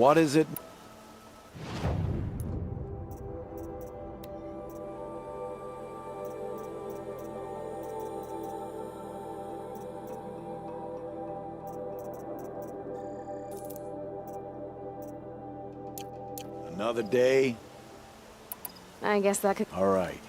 What is it? Another day? I guess that could... All right.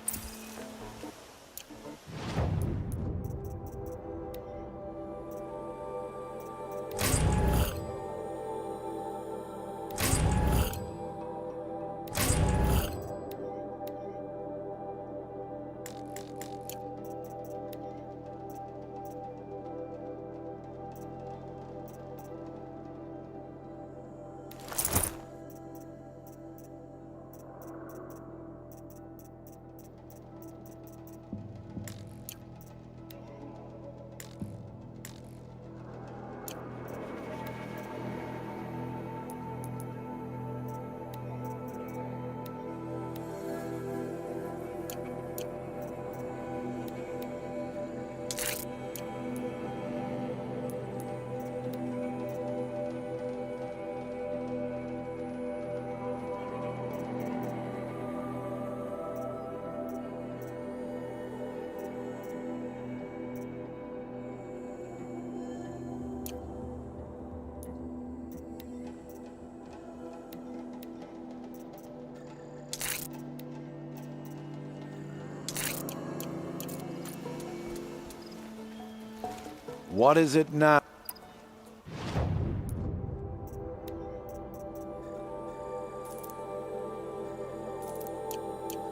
What is it now?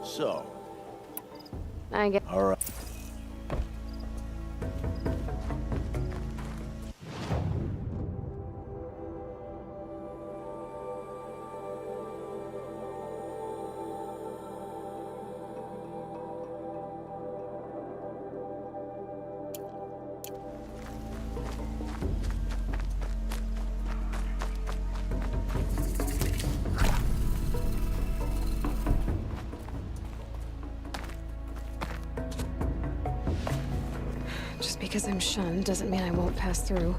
So. I guess... All right. Just because I'm shunned doesn't mean I won't pass through.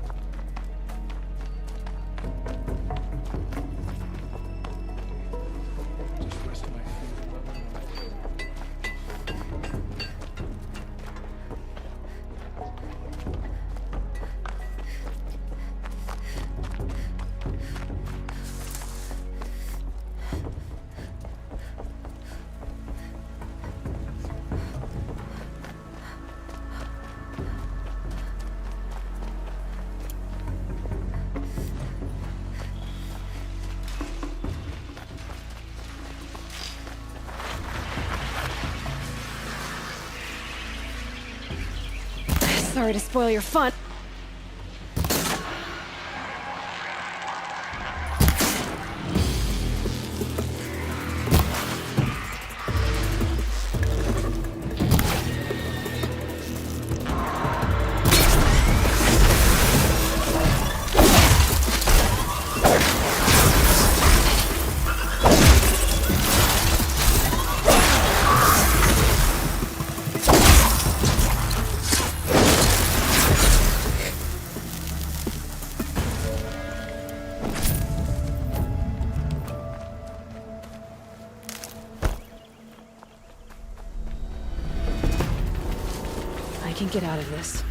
Sorry to spoil your fun. I can get out of this.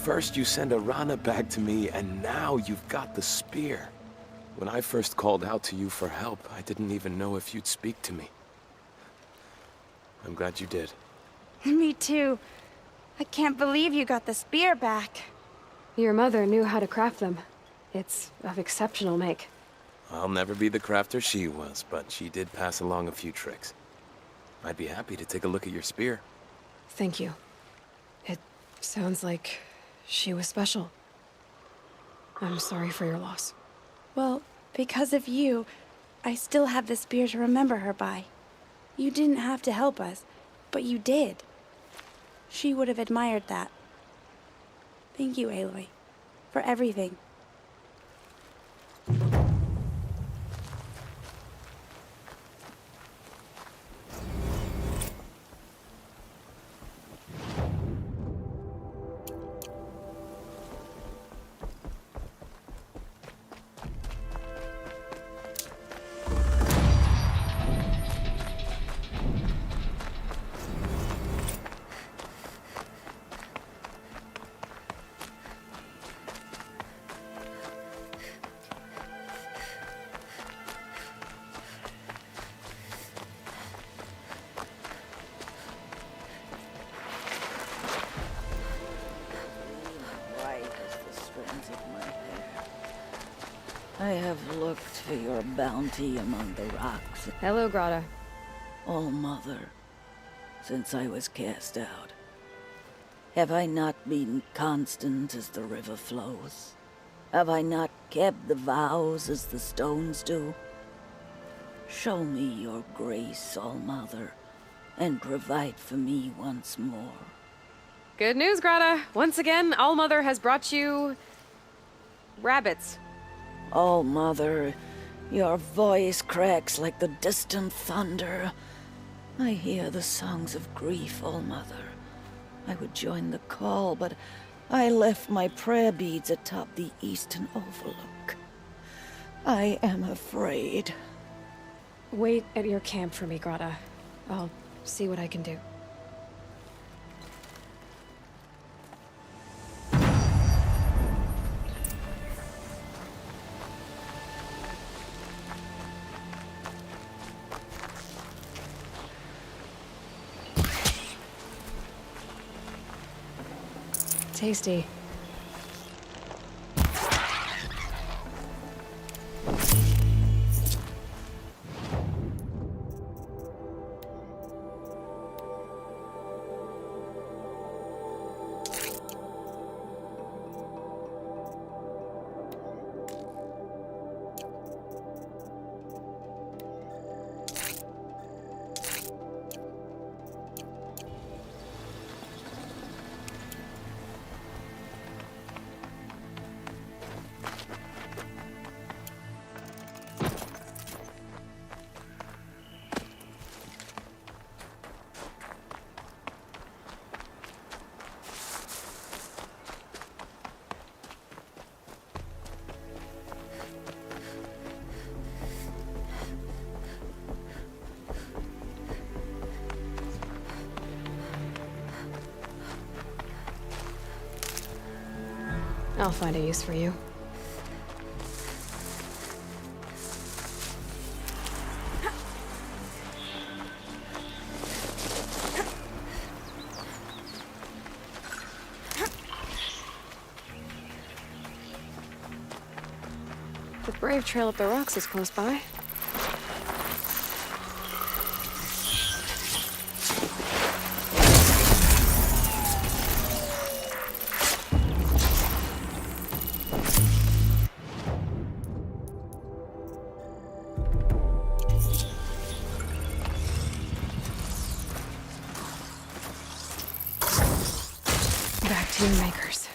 First you send a Rana back to me, and now you've got the spear. When I first called out to you for help, I didn't even know if you'd speak to me. I'm glad you did. Me too. I can't believe you got the spear back. Your mother knew how to craft them. It's of exceptional make. I'll never be the crafter she was, but she did pass along a few tricks. I'd be happy to take a look at your spear. Thank you. It sounds like she was special. I'm sorry for your loss. Well, because of you, I still have the spear to remember her by. You didn't have to help us, but you did. She would have admired that. Thank you, Aloy, for everything. I have looked for your bounty among the rocks. Hello, Grata. All-Mother, since I was cast out, have I not been constant as the river flows? Have I not kept the vows as the stones do? Show me your grace, All-Mother, and provide for me once more. Good news, Grata. Once again, All-Mother has brought you... rabbits. All-Mother, your voice cracks like the distant thunder. I hear the songs of grief, All-Mother. I would join the call, but I left my prayer beads atop the eastern overlook. I am afraid. Wait at your camp for me, Grata. I'll see what I can do. Tasty. I'll find a use for you. The brave trail up the rocks is close by. Back to your makers.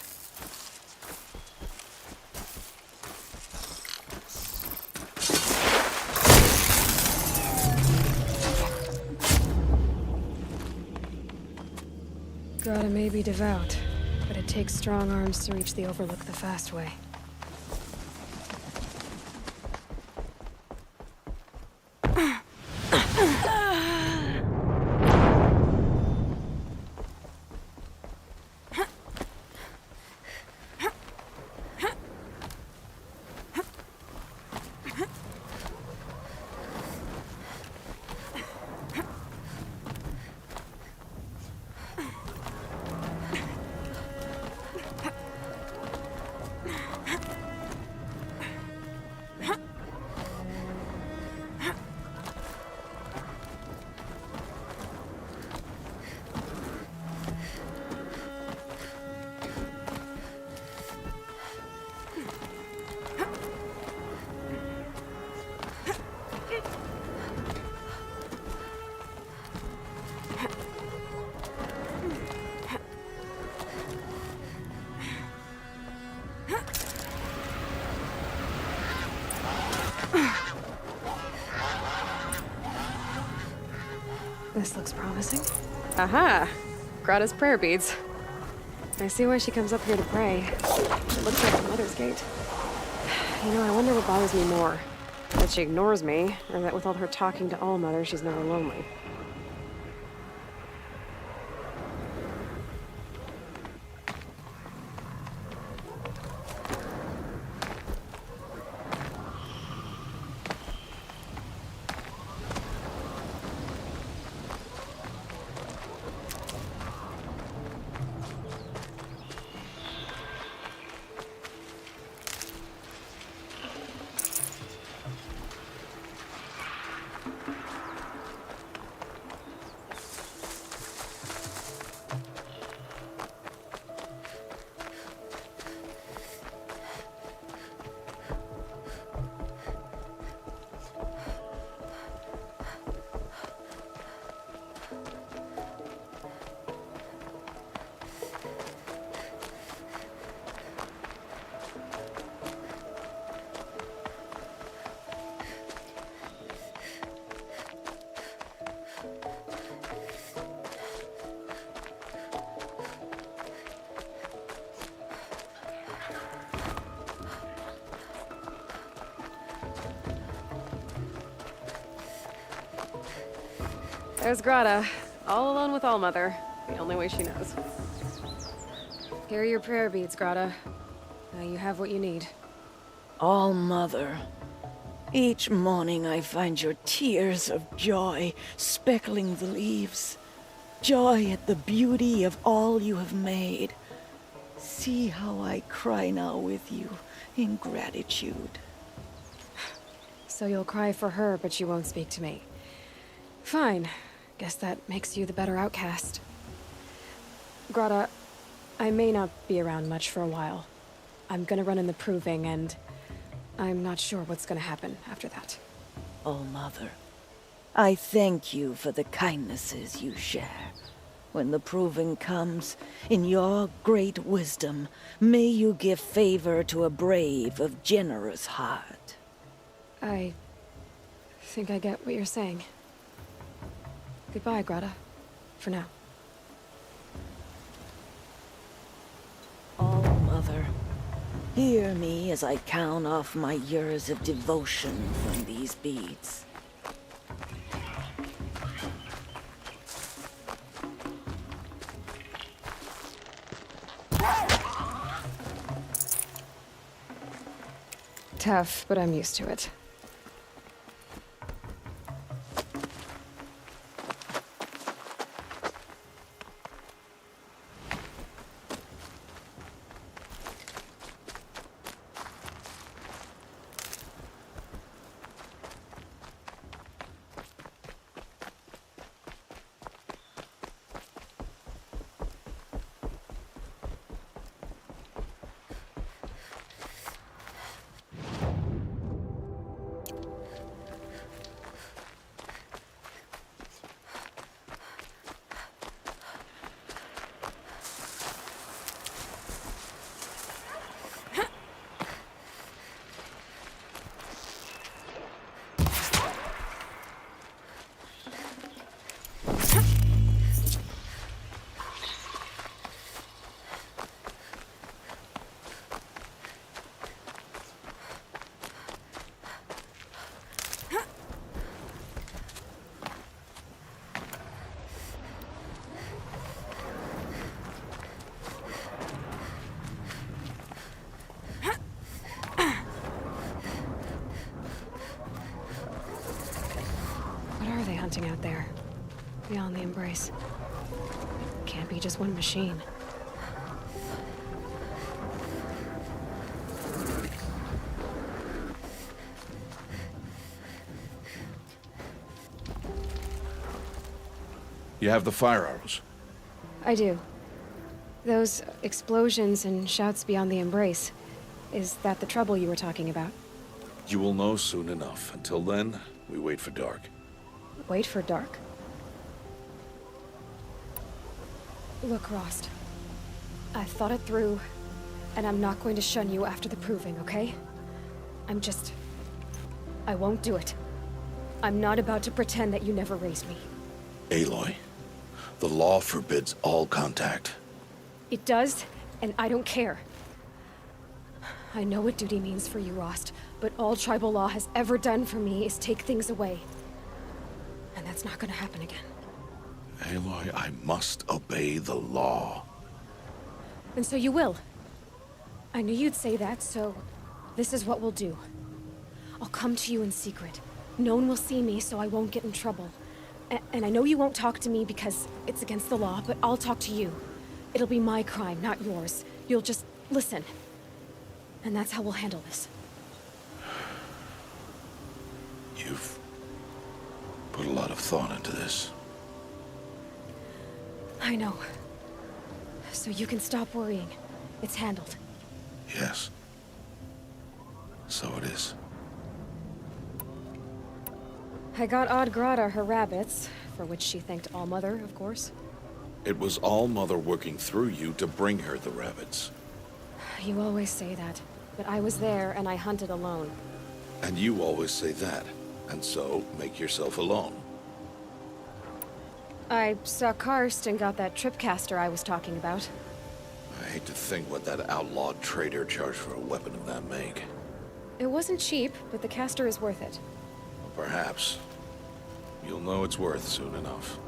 Grata may be devout, but it takes strong arms to reach the Overlook the fast way. This looks promising. Aha! Grata's prayer beads. I see why she comes up here to pray. It looks like a mother's gate. You know, I wonder what bothers me more. That she ignores me, or that with all her talking to all mothers, she's never lonely. There's Grata, all alone with Allmother, the only way she knows. Here are your prayer beads, Grata. Now you have what you need. All Mother, each morning I find your tears of joy speckling the leaves. Joy at the beauty of all you have made. See how I cry now with you in gratitude. So you'll cry for her, but you won't speak to me. Fine. Guess that makes you the better outcast. Grata, I may not be around much for a while. I'm gonna run in the proving, and I'm not sure what's gonna happen after that. All Mother, I thank you for the kindnesses you share. When the proving comes, in your great wisdom, may you give favor to a brave of generous heart. I think I get what you're saying. Goodbye, Grata. For now. All Mother, hear me as I count off my years of devotion from these beads. Tough, but I'm used to it. Hunting out there, beyond the embrace. Can't be just one machine. You have the fire arrows? I do. Those explosions and shouts beyond the embrace. Is that the trouble you were talking about? You will know soon enough. Until then, we wait for dark. Wait for dark. Look, Rost. I've thought it through, and I'm not going to shun you after the proving, okay? I won't do it. I'm not about to pretend that you never raised me. Aloy, the law forbids all contact. It does, and I don't care. I know what duty means for you, Rost, but all tribal law has ever done for me is take things away. And that's not gonna happen again. Aloy, I must obey the law. And so you will. I knew you'd say that, so this is what we'll do. I'll come to you in secret. No one will see me, so I won't get in trouble. And I know you won't talk to me because it's against the law, but I'll talk to you. It'll be my crime, not yours. You'll just listen. And that's how we'll handle this. You've put a lot of thought into this. I know. So you can stop worrying. It's handled. Yes. So it is. I got Odd Grata her rabbits, for which she thanked All-Mother, of course. It was All-Mother working through you to bring her the rabbits. You always say that, but I was there and I hunted alone. And you always say that, and so make yourself alone. I saw Karst and got that tripcaster I was talking about. I hate to think what that outlawed trader charged for a weapon of that make. It wasn't cheap, but the caster is worth it. Perhaps. You'll know it's worth soon enough.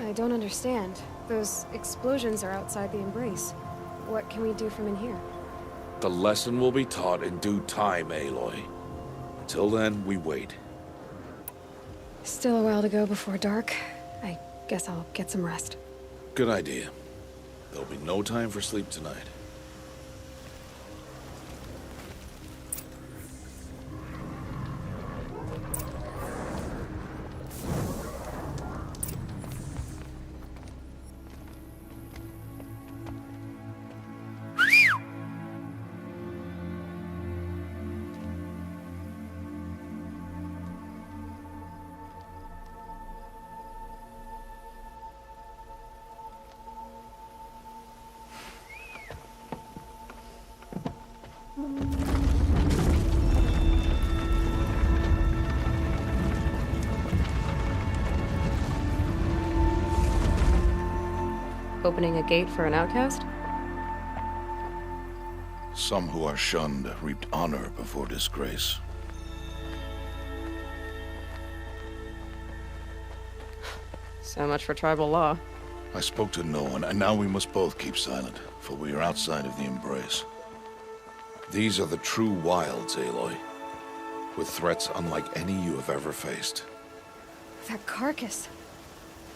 I don't understand. Those explosions are outside the Embrace. What can we do from in here? The lesson will be taught in due time, Aloy. Until then, we wait. Still a while to go before dark. I guess I'll get some rest. Good idea. There'll be no time for sleep tonight. Opening a gate for an outcast? Some who are shunned reaped honor before disgrace. So much for tribal law. I spoke to no one, and now we must both keep silent, for we are outside of the Embrace. These are the true wilds, Aloy, with threats unlike any you have ever faced. That carcass.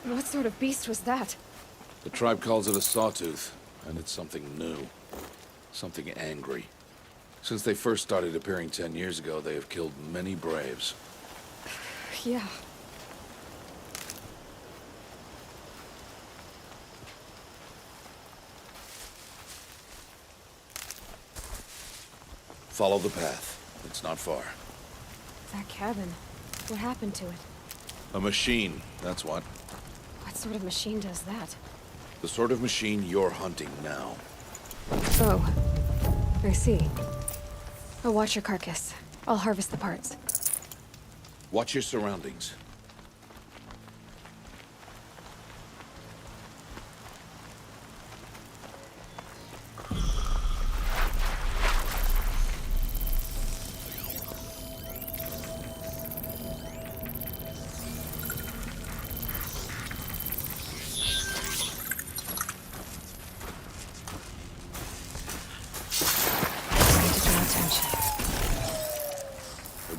What sort of beast was that? The tribe calls it a sawtooth, and it's something new. Something angry. Since they first started appearing 10 years ago, they have killed many braves. Yeah. Follow the path. It's not far. That cabin. What happened to it? A machine, that's what. What sort of machine does that? The sort of machine you're hunting now. Oh. I see. I'll watch your carcass. I'll harvest the parts. Watch your surroundings.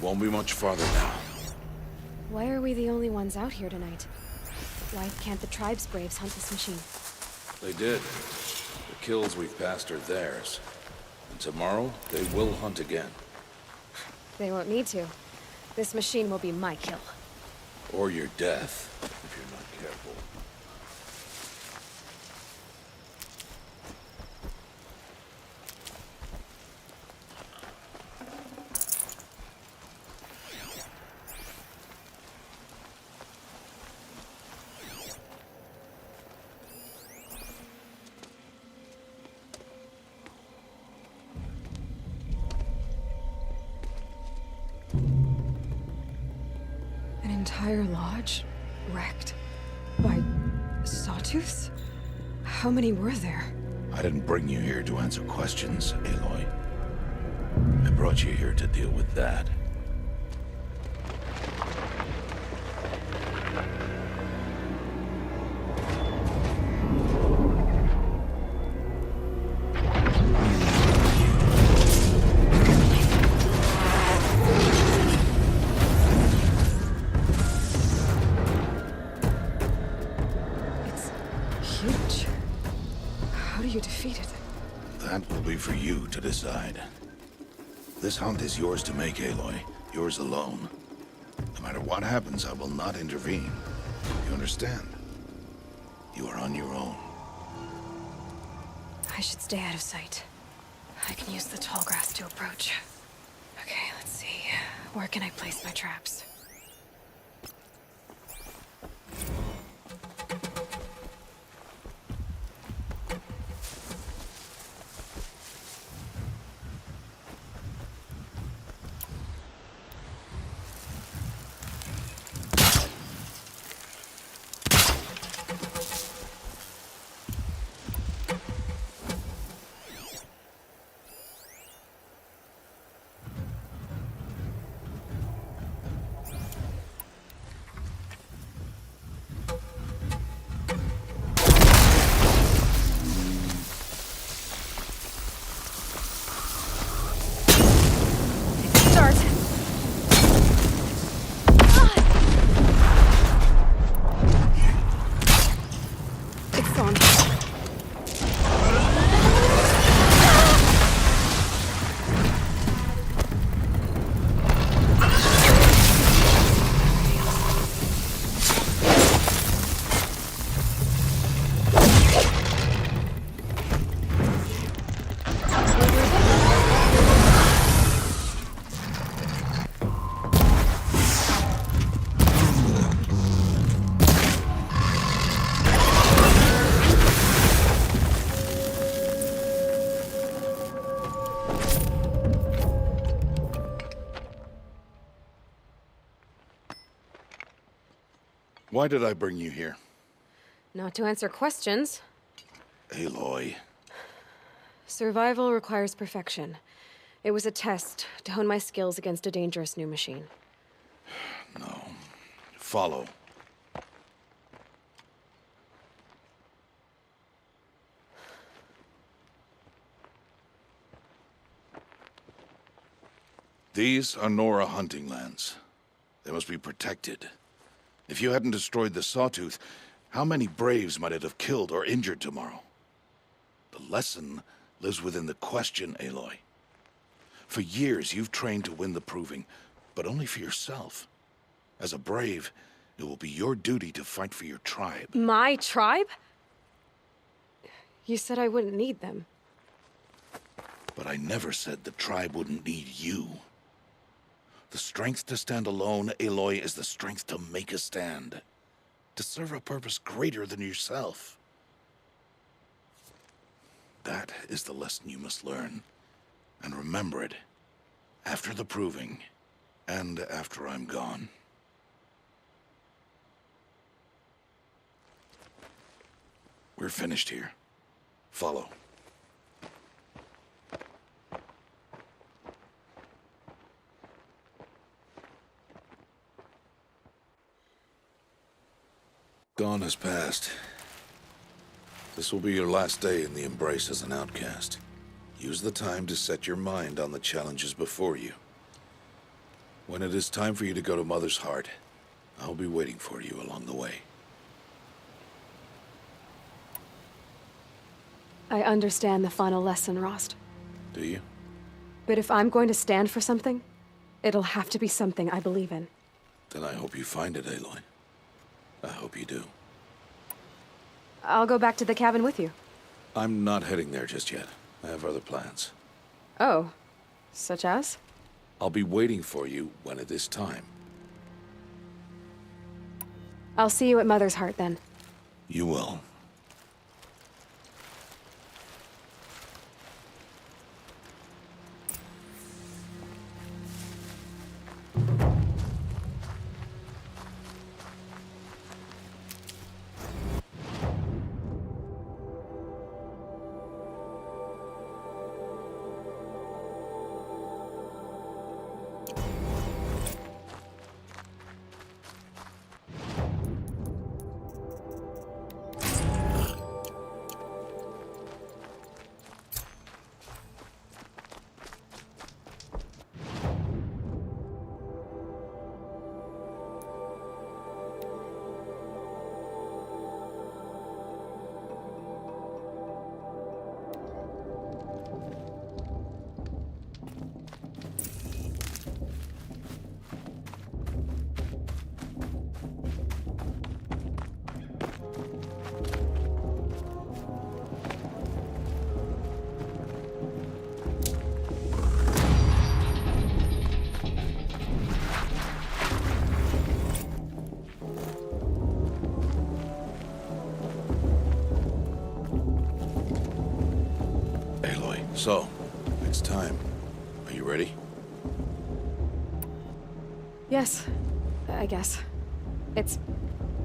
Won't be much farther now. Why are we the only ones out here tonight? Why can't the tribe's braves hunt this machine? They did. The kills we've passed are theirs. And tomorrow, they will hunt again. They won't need to. This machine will be my kill. Or your death, if you're not careful. An entire lodge? Wrecked? By sawtooths? How many were there? I didn't bring you here to answer questions, Aloy. I brought you here to deal with that. Huge. How do you defeat it? That will be for you to decide. This hunt is yours to make, Aloy. Yours alone. No matter what happens, I will not intervene. You understand? You are on your own. I should stay out of sight. I can use the tall grass to approach. Okay, let's see. Where can I place my traps? Why did I bring you here? Not to answer questions. Aloy. Survival requires perfection. It was a test to hone my skills against a dangerous new machine. No. Follow. These are Nora hunting lands. They must be protected. If you hadn't destroyed the Sawtooth, how many Braves might it have killed or injured tomorrow? The lesson lives within the question, Aloy. For years, you've trained to win the Proving, but only for yourself. As a Brave, it will be your duty to fight for your tribe. My tribe? You said I wouldn't need them. But I never said the tribe wouldn't need you. The strength to stand alone, Aloy, is the strength to make a stand. To serve a purpose greater than yourself. That is the lesson you must learn. And remember it. After the Proving. And after I'm gone. We're finished here. Follow. Dawn has passed. This will be your last day in the Embrace as an outcast. Use the time to set your mind on the challenges before you. When it is time for you to go to Mother's Heart, I'll be waiting for you along the way. I understand the final lesson, Rost. Do you? But if I'm going to stand for something, it'll have to be something I believe in. Then I hope you find it, Aloy. I hope you do. I'll go back to the cabin with you. I'm not heading there just yet. I have other plans. Oh, such as? I'll be waiting for you when it is time. I'll see you at Mother's Heart then. You will. So, it's time. Are you ready? Yes, I guess. It's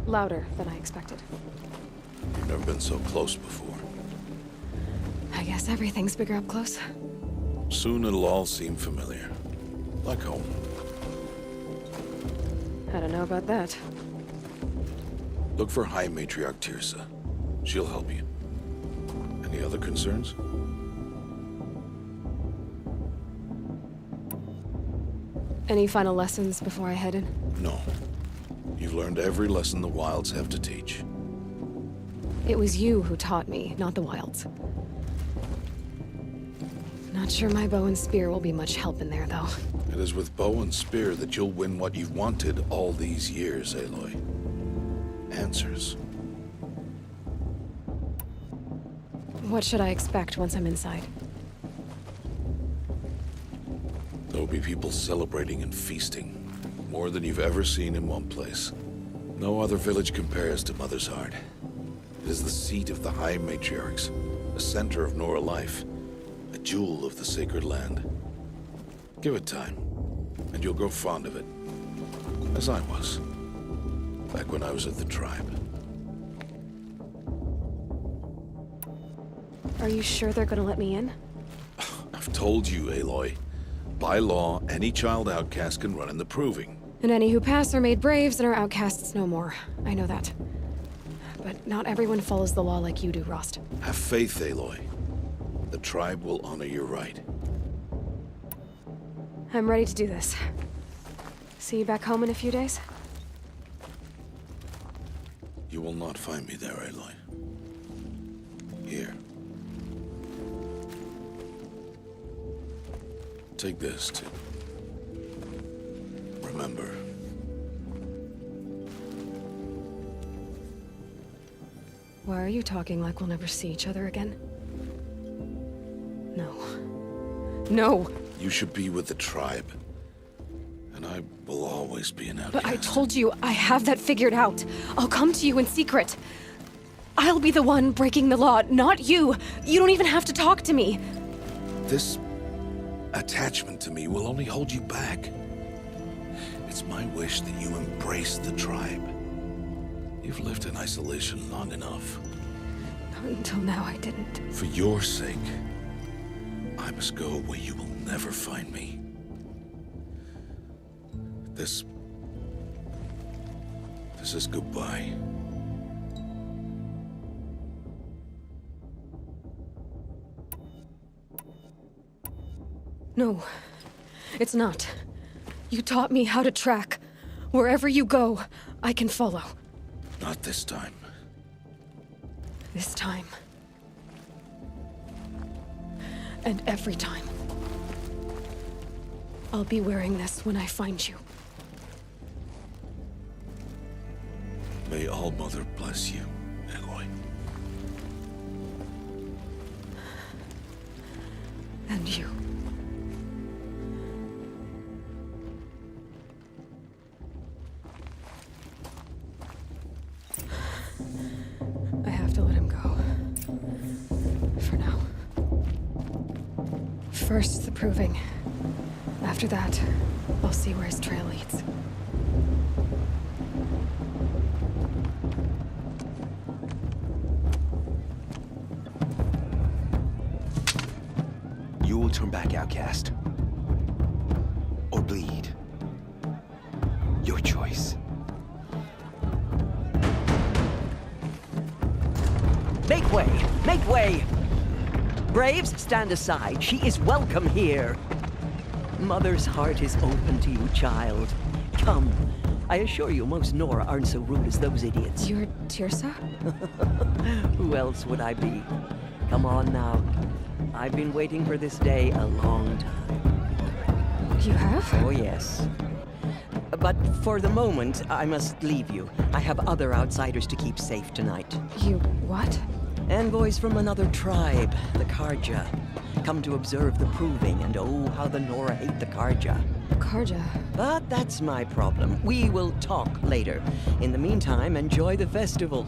louder than I expected. You've never been so close before. I guess everything's bigger up close. Soon it'll all seem familiar. Like home. I don't know about that. Look for High Matriarch Tirsa. She'll help you. Any other concerns? Any final lessons before I head in? No. You've learned every lesson the Wilds have to teach. It was you who taught me, not the Wilds. Not sure my bow and spear will be much help in there, though. It is with bow and spear that you'll win what you've wanted all these years, Aloy. Answers. What should I expect once I'm inside? There will be people celebrating and feasting. More than you've ever seen in one place. No other village compares to Mother's Heart. It is the seat of the High Matriarchs, a center of Nora life, a jewel of the sacred land. Give it time, and you'll grow fond of it. As I was, back when I was at the tribe. Are you sure they're gonna let me in? I've told you, Aloy. By law, any child outcast can run in the Proving. And any who pass are made braves and are outcasts no more. I know that. But not everyone follows the law like you do, Rost. Have faith, Aloy. The tribe will honor your right. I'm ready to do this. See you back home in a few days? You will not find me there, Aloy. Here. Take this, too. Remember. Why are you talking like we'll never see each other again? No. No! You should be with the tribe. And I will always be an outcast. But I told you, I have that figured out. I'll come to you in secret. I'll be the one breaking the law, not you. You don't even have to talk to me. This attachment to me will only hold you back. It's my wish that you embrace the tribe. You've lived in isolation long enough. Until now, I didn't. For your sake, I must go where you will never find me. This is goodbye. No, it's not. You taught me how to track. Wherever you go, I can follow. Not this time. This time. And every time. I'll be wearing this when I find you. May All-Mother bless you, Aloy. And you. I have to let him go. For now. First, the Proving. After that, I'll see where his trail leads. You will turn back, outcast. Or bleed. Your choice. Make way! Make way! Braves, stand aside. She is welcome here. Mother's heart is open to you, child. Come. I assure you, most Nora aren't so rude as those idiots. You're Tirsa? Who else would I be? Come on now. I've been waiting for this day a long time. You have? Oh, yes. But for the moment, I must leave you. I have other outsiders to keep safe tonight. You what? Envoys from another tribe, the Karja. Come to observe the proving, and oh, how the Nora hate the Karja. Karja. But that's my problem. We will talk later. In the meantime, enjoy the festival.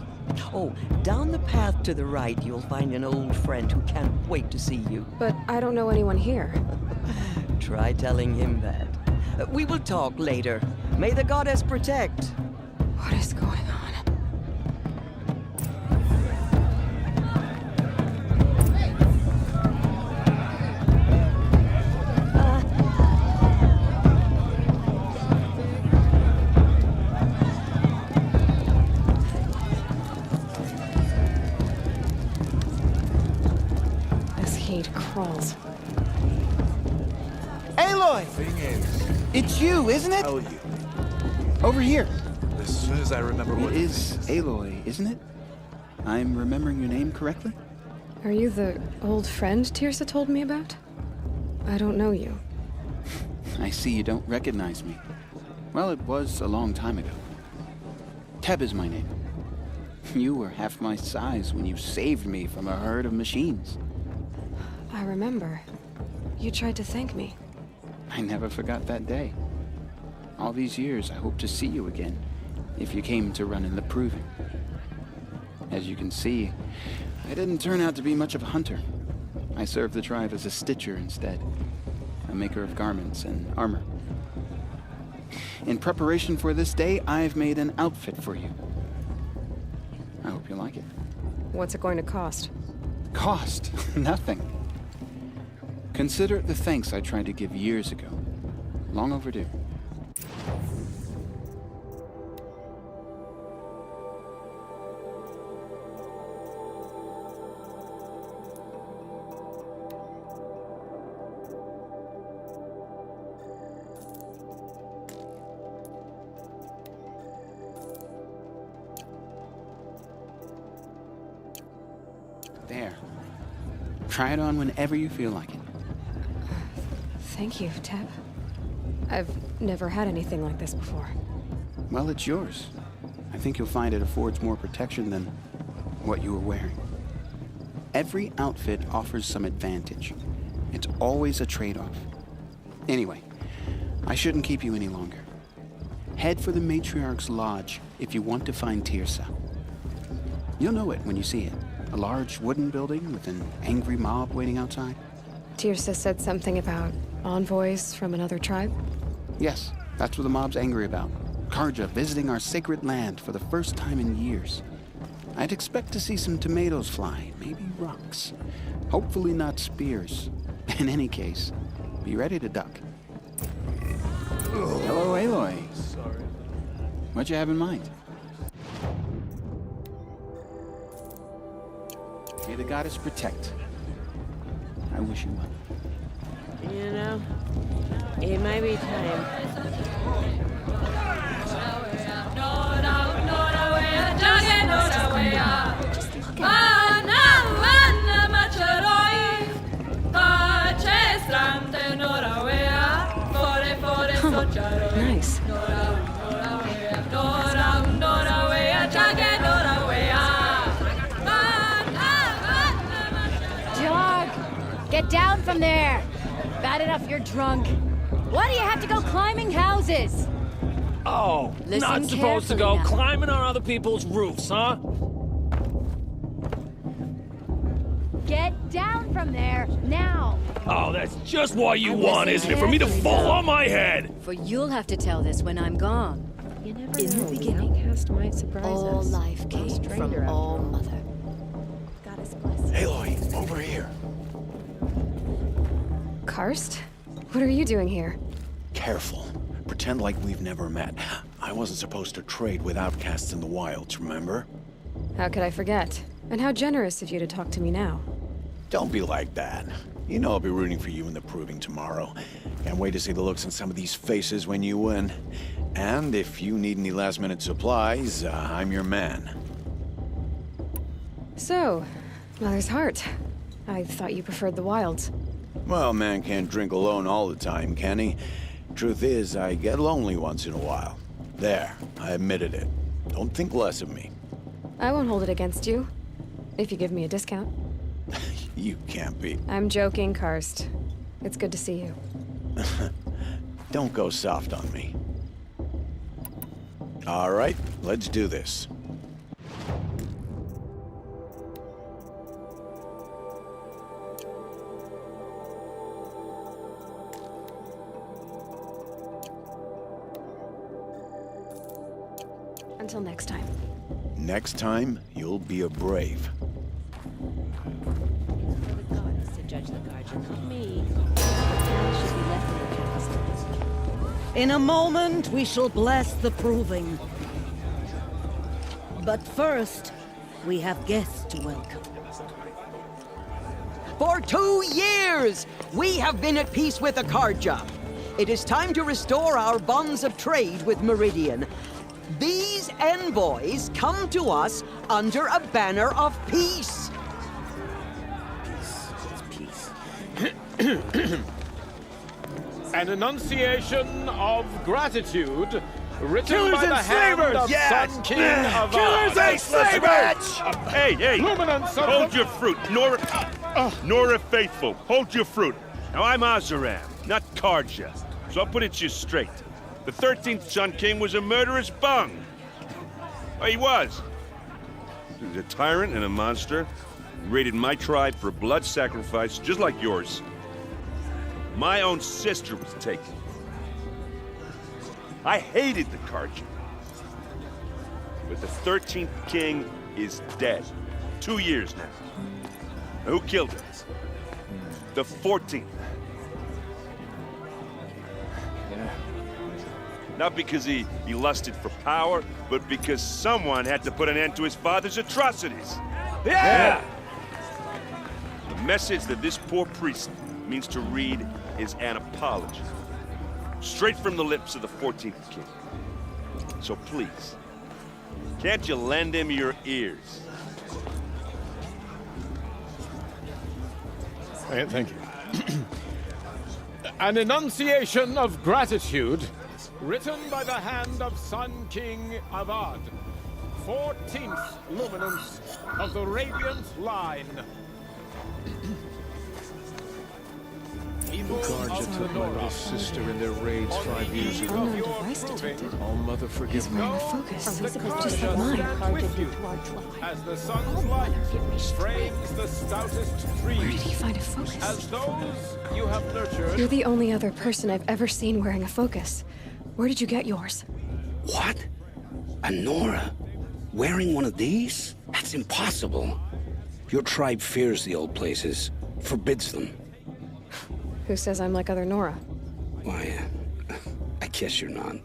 Oh, down the path to the right, you'll find an old friend who can't wait to see you. But I don't know anyone here. Try telling him that. We will talk later. May the goddess protect. What is going on? This heat crawls. Aloy! Thing is, It's you, isn't it? tell you, Over here. as soon as I remember what It is Aloy, isn't it? I'm remembering your name correctly? Are you the old friend Tirsa told me about? I don't know you. I see you don't recognize me. Well, it was a long time ago. Teb is my name. You were half my size when you saved me from a herd of machines. I remember. You tried to thank me. I never forgot that day. All these years, I hope to see you again, if you came to run in the proving. As you can see, I didn't turn out to be much of a hunter. I served the tribe as a stitcher instead, a maker of garments and armor. In preparation for this day, I've made an outfit for you. I hope you like it. What's it going to cost? Cost? Nothing. Consider it the thanks I tried to give years ago. Long overdue. There. Try it on whenever you feel like it. Thank you, Teb. I've never had anything like this before. Well, it's yours. I think you'll find it affords more protection than what you were wearing. Every outfit offers some advantage. It's always a trade-off. Anyway, I shouldn't keep you any longer. Head for the Matriarch's Lodge if you want to find Tirsa. You'll know it when you see it. A large wooden building with an angry mob waiting outside. Tirsa said something about envoys from another tribe? Yes, that's what the mob's angry about. Karja visiting our sacred land for the first time in years. I'd expect to see some tomatoes fly, maybe rocks. Hopefully not spears. In any case, be ready to duck. Hello, Aloy. Sorry. What you have in mind? May the goddess protect. I wish you well. You know, it might be time. Nice. Dog, get down from there. Bad enough you're drunk. Why do you have to go climbing houses? Oh, Listen not supposed to go carefully now. climbing on other people's roofs, huh? Get down from there, now. Oh, that's just what you I'm want, listening isn't it? For me to carefully fall now. on my head! For you'll have to tell this when I'm gone. You never In know. the beginning, outcast might surprise All us. life No came stranger from after All Mother. Goddess bless. Aloy, over here. Karst? What are you doing here? Careful. Pretend like we've never met. I wasn't supposed to trade with outcasts in the wilds, remember? How could I forget? And how generous of you to talk to me now. Don't be like that. You know I'll be rooting for you in the proving tomorrow. Can't wait to see the looks on some of these faces when you win. And if you need any last-minute supplies, I'm your man. So, Mother's Heart. I thought you preferred the wilds. Well, man can't drink alone all the time, can he? Truth is, I get lonely once in a while. There, I admitted it. Don't think less of me. I won't hold it against you. If you give me a discount. You can't be. I'm joking, Karst. It's good to see you. Don't go soft on me. All right, let's do this. Until next time. Next time, you'll be a brave. For the gods to judge the Guardian, not me. Now should be left in the cast. In a moment, we shall bless the proving. But first, we have guests to welcome. For 2 years, we have been at peace with Akarja. It is time to restore our bonds of trade with Meridian. These envoys come to us under a banner of peace. Peace. An enunciation of gratitude written Killers by and the hand slavers! of Yes! Sun King of Killers and slavers! Hey, Luminance of hold the- your fruit. Nora Faithful, hold your fruit. Now, I'm Azaram, not Karja, so I'll put it to you straight. The 13th Sun King was a murderous bung. Oh, he was. He was a tyrant and a monster. He raided my tribe for a blood sacrifice, just like yours. My own sister was taken. I hated the Karja. But the 13th King is dead. 2 years now. Now, who killed him? The 14th. Not because he lusted for power, but because someone had to put an end to his father's atrocities. Yeah! The message that this poor priest means to read is an apology. Straight from the lips of the 14th King. So please, can't you lend him your ears? Thank you. An enunciation of gratitude written by the hand of Sun King Avad, 14th luminance of the Radiant Line. Karja took my little sister in their raids 5 years ago. Unknown device detected. Oh, Mother, forgive me. Wearing a focus, The just like mine. As the sun's light frames the stoutest Where did trees, he find a focus? as those you have nurtured. You're the only other person I've ever seen wearing a focus. Where did you get yours? What? A Nora? Wearing one of these? That's impossible. Your tribe fears the old places, forbids them. Who says I'm like other Nora? Why, I guess you're not.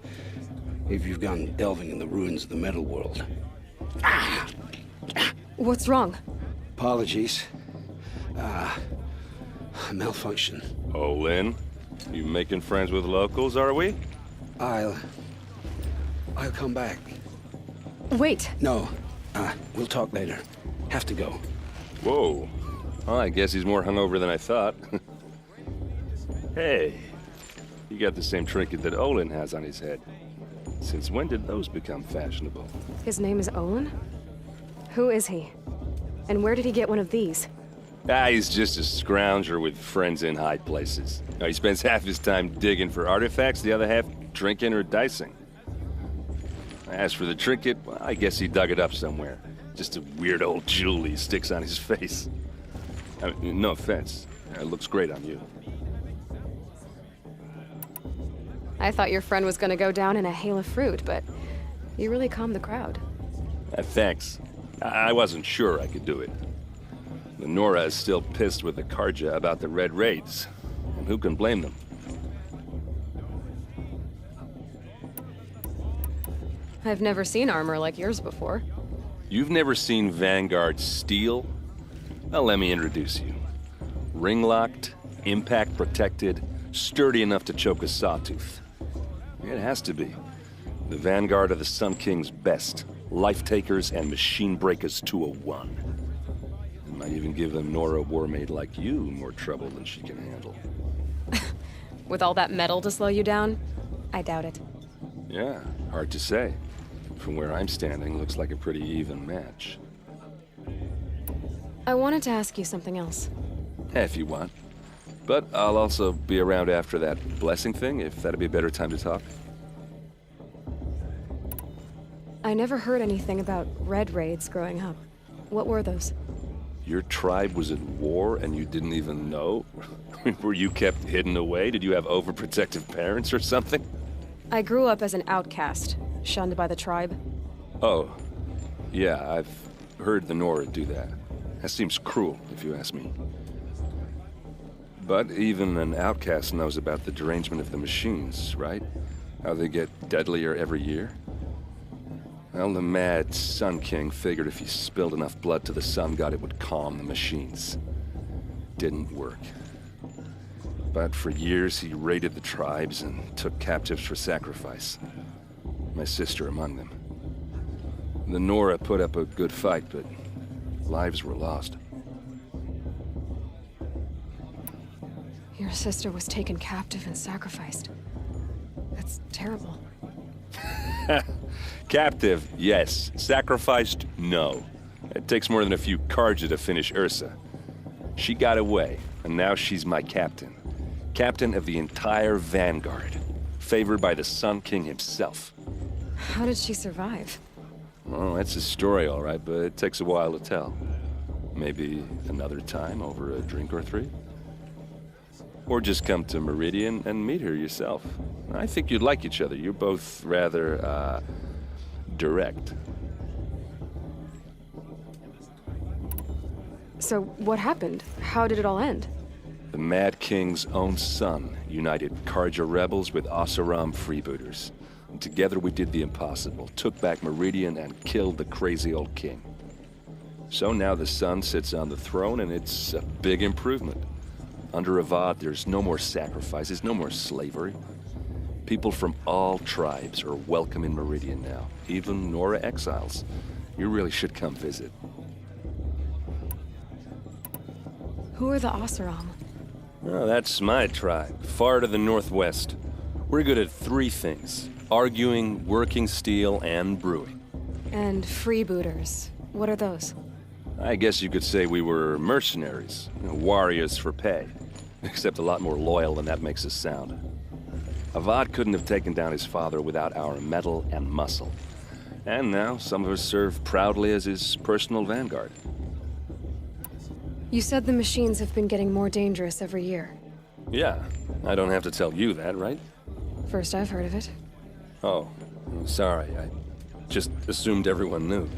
If you've gone delving in the ruins of the metal world. What's wrong? Apologies. Malfunction. Oh, Lynn, you making friends with locals, are we? I'll come back. Wait! No, we'll talk later. Have to go. Whoa. Well, I guess he's more hungover than I thought. Hey, you got the same trinket that Olin has on his head. Since when did those become fashionable? His name is Olin? Who is he? And where did he get one of these? He's just a scrounger with friends in high places. He spends half his time digging for artifacts, the other half drinking or dicing. As for the trinket, well, I guess he dug it up somewhere. Just a weird old jewel he sticks on his face. I mean, no offense. It looks great on you. I thought your friend was gonna go down in a hail of fruit, but you really calmed the crowd. Thanks. I wasn't sure I could do it. The Nora is still pissed with the Karja about the Red Raids. And who can blame them? I've never seen armor like yours before. You've never seen Vanguard steel? Well, let me introduce you. Ring-locked, impact-protected, sturdy enough to choke a sawtooth. It has to be. The Vanguard of the Sun King's best. Life-takers and machine breakers to a one. Might even give a Nora warmaid like you more trouble than she can handle. With all that metal to slow you down? I doubt it. Yeah, hard to say. From where I'm standing, looks like a pretty even match. I wanted to ask you something else. If you want. But I'll also be around after that blessing thing, if that'd be a better time to talk. I never heard anything about red raids growing up. What were those? Your tribe was at war and you didn't even know? Were you kept hidden away? Did you have overprotective parents or something? I grew up as an outcast, shunned by the tribe. Oh, yeah, I've heard the Nora do that. That seems cruel, if you ask me. But even an outcast knows about the derangement of the machines, right? How they get deadlier every year? Well, the mad Sun King figured if he spilled enough blood to the Sun God, it would calm the machines. Didn't work. But for years, he raided the tribes and took captives for sacrifice. My sister among them. The Nora put up a good fight, but lives were lost. Your sister was taken captive and sacrificed. That's terrible. Captive, yes. Sacrificed, no. It takes more than a few Carja to finish Ursa. She got away, and now she's my captain. Captain of the entire Vanguard. Favored by the Sun King himself. How did she survive? Well, that's a story, all right, but it takes a while to tell. Maybe another time over a drink or three? Or just come to Meridian and meet her yourself. I think you'd like each other. You're both rather, direct. So, what happened? How did it all end? The Mad King's own son united Carja rebels with Oseram freebooters. And together we did the impossible, took back Meridian and killed the crazy old king. So now the son sits on the throne and it's a big improvement. Under Avad, there's no more sacrifices, no more slavery. People from all tribes are welcome in Meridian now, even Nora exiles. You really should come visit. Who are the Oseram? Oh, that's my tribe, far to the northwest. We're good at three things: arguing, working steel, and brewing. And freebooters. What are those? I guess you could say we were mercenaries, warriors for pay. Except a lot more loyal than that makes us sound. Avad couldn't have taken down his father without our metal and muscle. And now some of us serve proudly as his personal vanguard. You said the machines have been getting more dangerous every year. Yeah, I don't have to tell you that, right? First I've heard of it. Oh, I'm sorry. I just assumed everyone knew.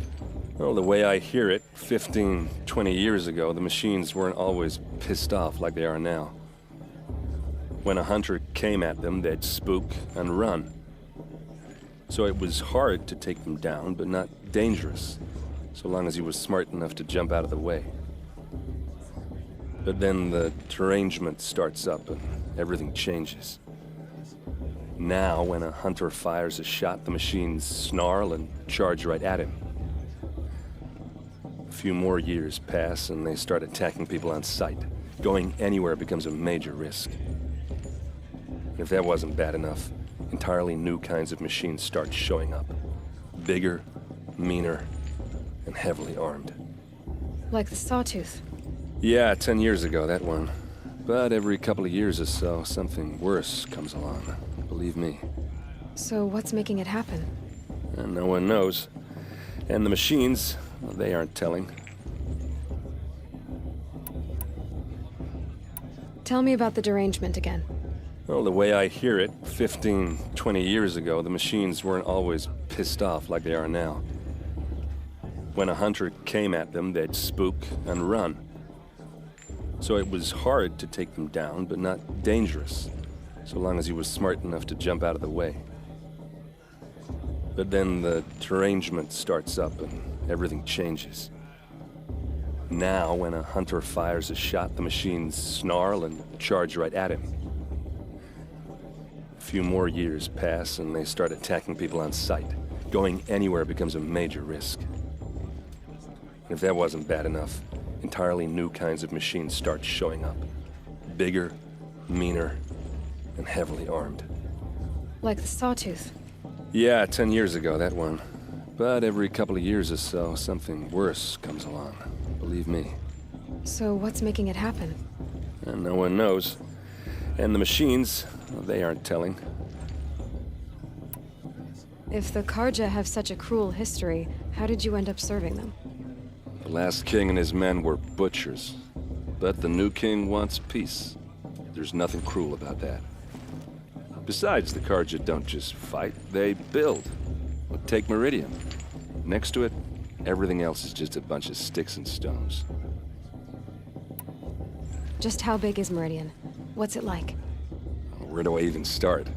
Well, the way I hear it, 15, 20 years ago, the machines weren't always pissed off like they are now. When a hunter came at them, they'd spook and run. So it was hard to take them down, but not dangerous, so long as he was smart enough to jump out of the way. But then the derangement starts up and everything changes. Now, when a hunter fires a shot, the machines snarl and charge right at him. A few more years pass and they start attacking people on sight. Going anywhere becomes a major risk. If that wasn't bad enough, entirely new kinds of machines start showing up. Bigger, meaner, and heavily armed. Like the Sawtooth? Yeah, 10 years ago, that one. But every couple of years or so, something worse comes along. Believe me. So what's making it happen? And no one knows. And the machines, well, they aren't telling. Tell me about the derangement again. Well, the way I hear it, 15, 20 years ago, the machines weren't always pissed off like they are now. When a hunter came at them, they'd spook and run. So it was hard to take them down, but not dangerous, so long as he was smart enough to jump out of the way. But then the derangement starts up and everything changes. Now, when a hunter fires a shot, the machines snarl and charge right at him. A few more years pass and they start attacking people on sight. Going anywhere becomes a major risk. If that wasn't bad enough, entirely new kinds of machines start showing up. Bigger, meaner, and heavily armed. Like the Sawtooth? Yeah, 10 years ago, that one. But every couple of years or so, something worse comes along. Believe me. So what's making it happen? And no one knows. And the machines, well, they aren't telling. If the Karja have such a cruel history, how did you end up serving them? The last king and his men were butchers. But the new king wants peace. There's nothing cruel about that. Besides, the Karja don't just fight, they build. Well, take Meridian. Next to it, everything else is just a bunch of sticks and stones. Just how big is Meridian? What's it like? Where do I even start?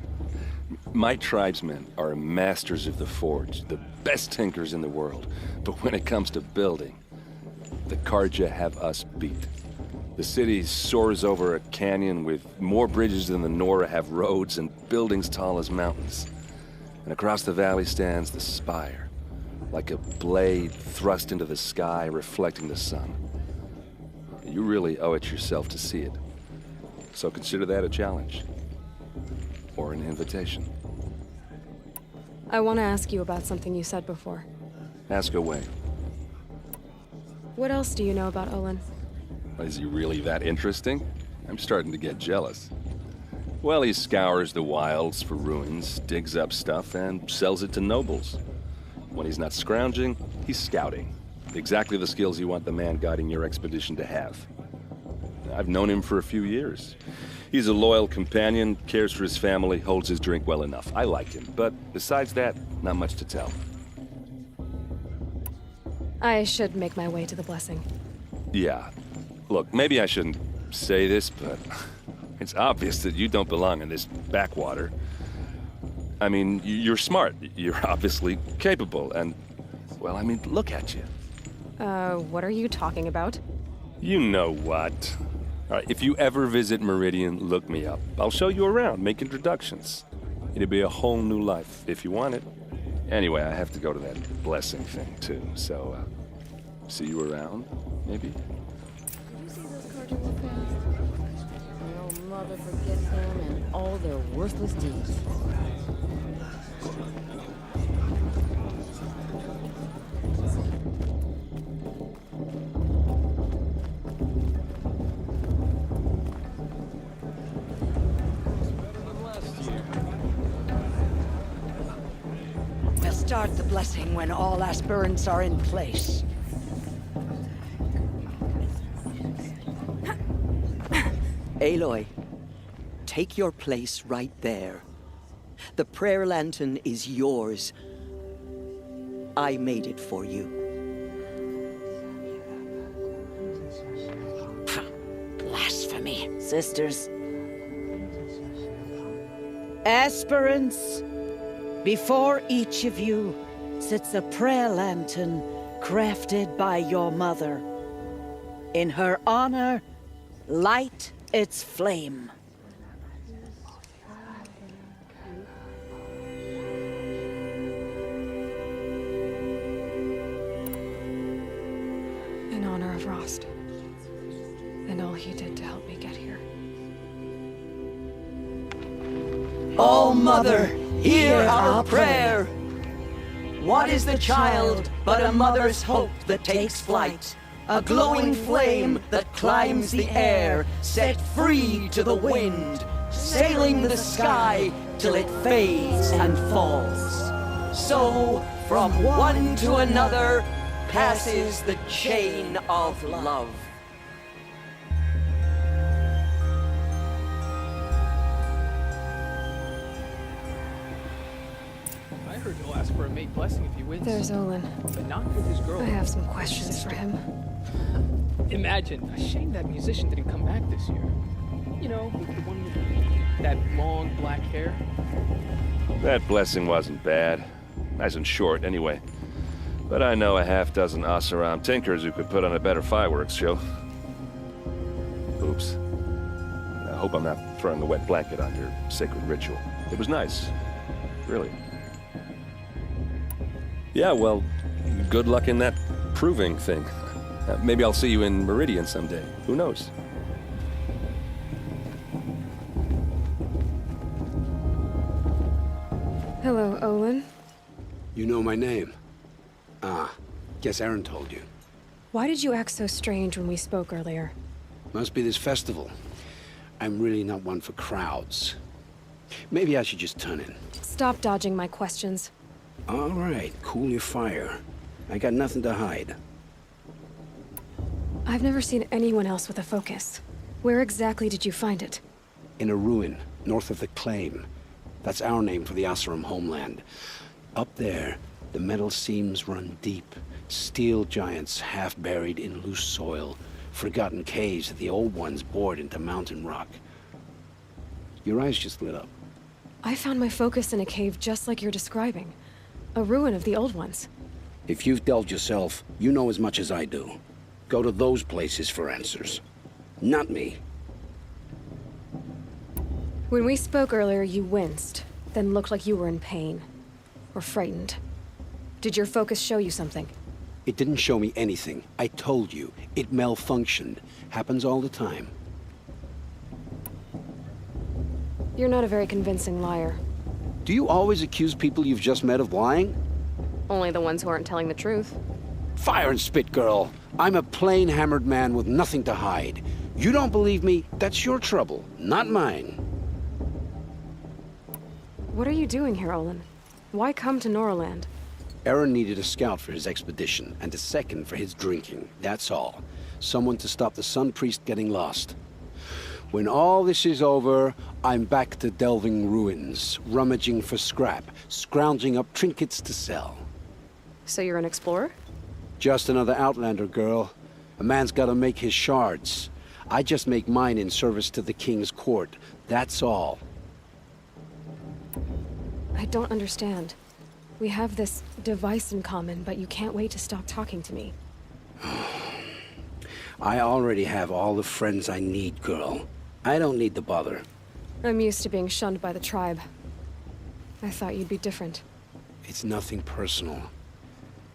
My tribesmen are masters of the forge, the best tinkers in the world. But when it comes to building, the Karja have us beat. The city soars over a canyon with more bridges than the Nora have roads and buildings tall as mountains. And across the valley stands the spire, like a blade thrust into the sky reflecting the sun. You really owe it yourself to see it. So consider that a challenge. Or an invitation. I want to ask you about something you said before. Ask away. What else do you know about Olin? Is he really that interesting? I'm starting to get jealous. Well, he scours the wilds for ruins, digs up stuff, and sells it to nobles. When he's not scrounging, he's scouting. Exactly the skills you want the man guiding your expedition to have. I've known him for a few years. He's a loyal companion, cares for his family, holds his drink well enough. I like him, but besides that, not much to tell. I should make my way to the blessing. Yeah. Look, maybe I shouldn't say this, but it's obvious that you don't belong in this backwater. I mean, you're smart. You're obviously capable, and, well, I mean, look at you. What are you talking about? You know what. All right, if you ever visit Meridian, look me up. I'll show you around, make introductions. It'll be a whole new life, if you want it. Anyway, I have to go to that blessing thing, too, so, see you around, maybe? My old mother forgets them and all their worthless deeds. We'll start the blessing when all aspirants are in place. Aloy, take your place right there. The prayer lantern is yours. I made it for you. Blasphemy. Sisters. Aspirants, before each of you sits a prayer lantern crafted by your mother. In her honor, light its flame. In honor of Rost. And all he did to help me get here. O Mother, hear our prayer! What is the child but a mother's hope that takes flight? A glowing flame that climbs the air, set free to the wind, sailing the sky till it fades and falls. So, from one to another, passes the chain of love. I heard he'll ask for a mate blessing if he wins. There's Olin. But not with his girl. I have some questions for him. Imagine. A shame that musician didn't come back this year. You know, the one with that long black hair. That blessing wasn't bad. Nice and short, anyway. But I know a half-dozen Oseram tinkers who could put on a better fireworks show. Oops. I hope I'm not throwing the wet blanket on your sacred ritual. It was nice. Really. Yeah, well, good luck in that proving thing. Maybe I'll see you in Meridian someday. Who knows? Hello, Olin. You know my name? Ah, guess Aaron told you. Why did you act so strange when we spoke earlier? Must be this festival. I'm really not one for crowds. Maybe I should just turn in. Stop dodging my questions. All right, cool your fire. I got nothing to hide. I've never seen anyone else with a focus. Where exactly did you find it? In a ruin, north of the Claim. That's our name for the Oseram homeland. Up there, the metal seams run deep. Steel giants half buried in loose soil. Forgotten caves that the old ones bored into mountain rock. Your eyes just lit up. I found my focus in a cave just like you're describing. A ruin of the old ones. If you've delved yourself, you know as much as I do. Go to those places for answers. Not me. When we spoke earlier, you winced, then looked like you were in pain. Or frightened. Did your focus show you something? It didn't show me anything. I told you. It malfunctioned. Happens all the time. You're not a very convincing liar. Do you always accuse people you've just met of lying? Only the ones who aren't telling the truth. Fire and spit, girl. I'm a plain hammered man with nothing to hide. You don't believe me? That's your trouble, not mine. What are you doing here, Olin? Why come to Norland? Aaron needed a scout for his expedition, and a second for his drinking. That's all. Someone to stop the Sun Priest getting lost. When all this is over, I'm back to delving ruins, rummaging for scrap, scrounging up trinkets to sell. So you're an explorer? Just another Outlander, girl. A man's gotta make his shards. I just make mine in service to the King's court. That's all. I don't understand. We have this device in common, but you can't wait to stop talking to me. I already have all the friends I need, girl. I don't need the bother. I'm used to being shunned by the tribe. I thought you'd be different. It's nothing personal.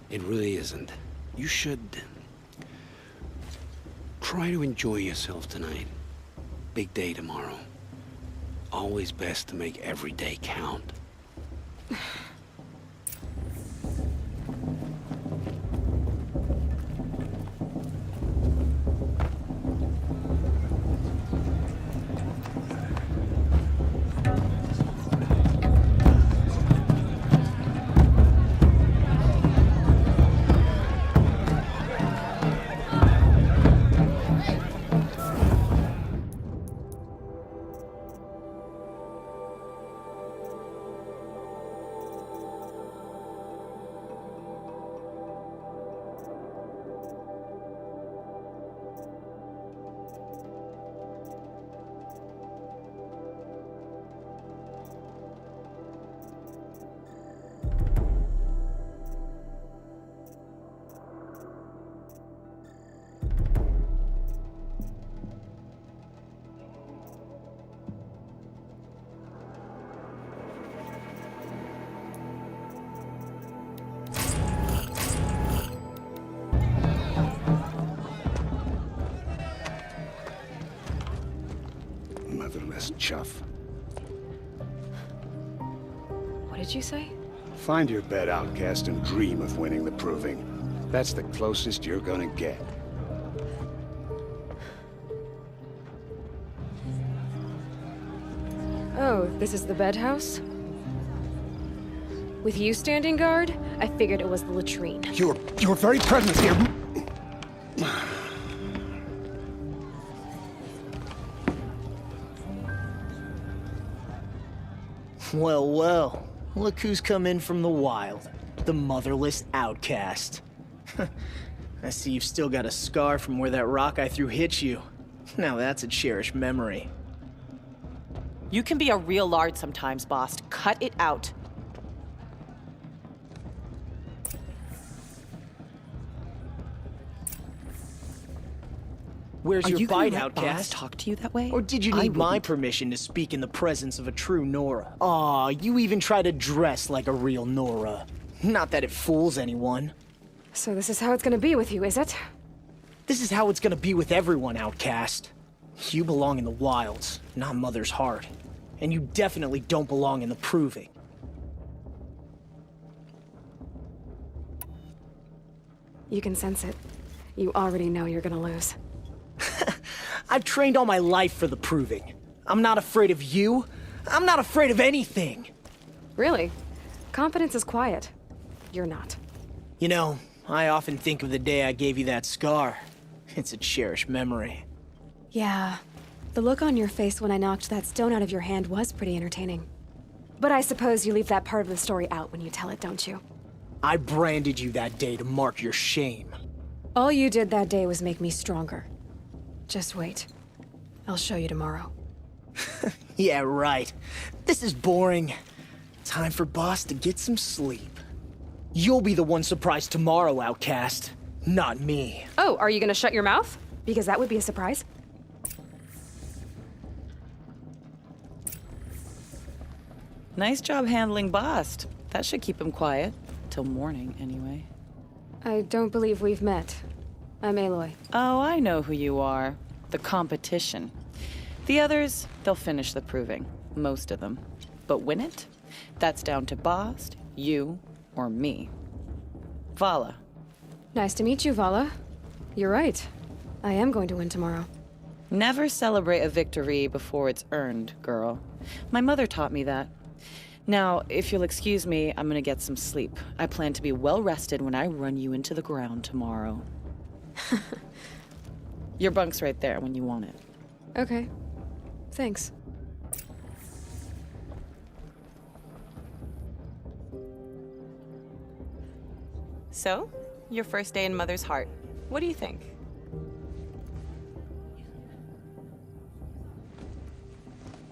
It really isn't. You should try to enjoy yourself tonight. Big day tomorrow. Always best to make every day count. Motherless chuff. What did you say? Find your bed, outcast, and dream of winning the proving. That's the closest you're gonna get. Oh, this is the bed house? With you standing guard, I figured it was the latrine. Your very presence here... Well, well. Look who's come in from the wild. The motherless outcast. I see you've still got a scar from where that rock I threw hit you. Now that's a cherished memory. You can be a real lard sometimes, boss. Cut it out. Where's Are your you gonna bite, let outcast? Boss talk to you that way? Or did you I need my wouldn't. permission to speak in the presence of a true Nora? Aw, you even try to dress like a real Nora. Not that it fools anyone. So this is how it's gonna be with you, is it? This is how it's gonna be with everyone, outcast. You belong in the wilds, not Mother's heart. And you definitely don't belong in the proving. You can sense it. You already know you're gonna lose. I've trained all my life for the proving. I'm not afraid of you. I'm not afraid of anything. Really? Confidence is quiet. You're not. You know, I often think of the day I gave you that scar. It's a cherished memory. Yeah. The look on your face when I knocked that stone out of your hand was pretty entertaining. But I suppose you leave that part of the story out when you tell it, don't you? I branded you that day to mark your shame. All you did that day was make me stronger. Just wait. I'll show you tomorrow. Yeah, right. This is boring. Time for Boss to get some sleep. You'll be the one surprised tomorrow, outcast. Not me. Oh, are you gonna shut your mouth? Because that would be a surprise. Nice job handling Bast. That should keep him quiet. Till morning, anyway. I don't believe we've met. I'm Aloy. Oh, I know who you are. The competition. The others, they'll finish the proving. Most of them. But win it? That's down to Bast, you, or me. Vala. Nice to meet you, Vala. You're right. I am going to win tomorrow. Never celebrate a victory before it's earned, girl. My mother taught me that. Now, if you'll excuse me, I'm gonna get some sleep. I plan to be well rested when I run you into the ground tomorrow. Your bunk's right there when you want it. Okay. Thanks. So, your first day in Mother's Heart. What do you think?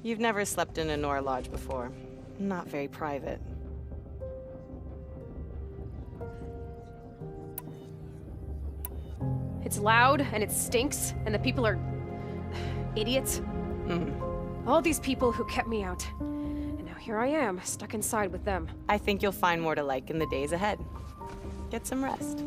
You've never slept in a Nora Lodge before. Not very private. It's loud, and it stinks, and the people are... idiots. All these people who kept me out. And now here I am, stuck inside with them. I think you'll find more to like in the days ahead. Get some rest.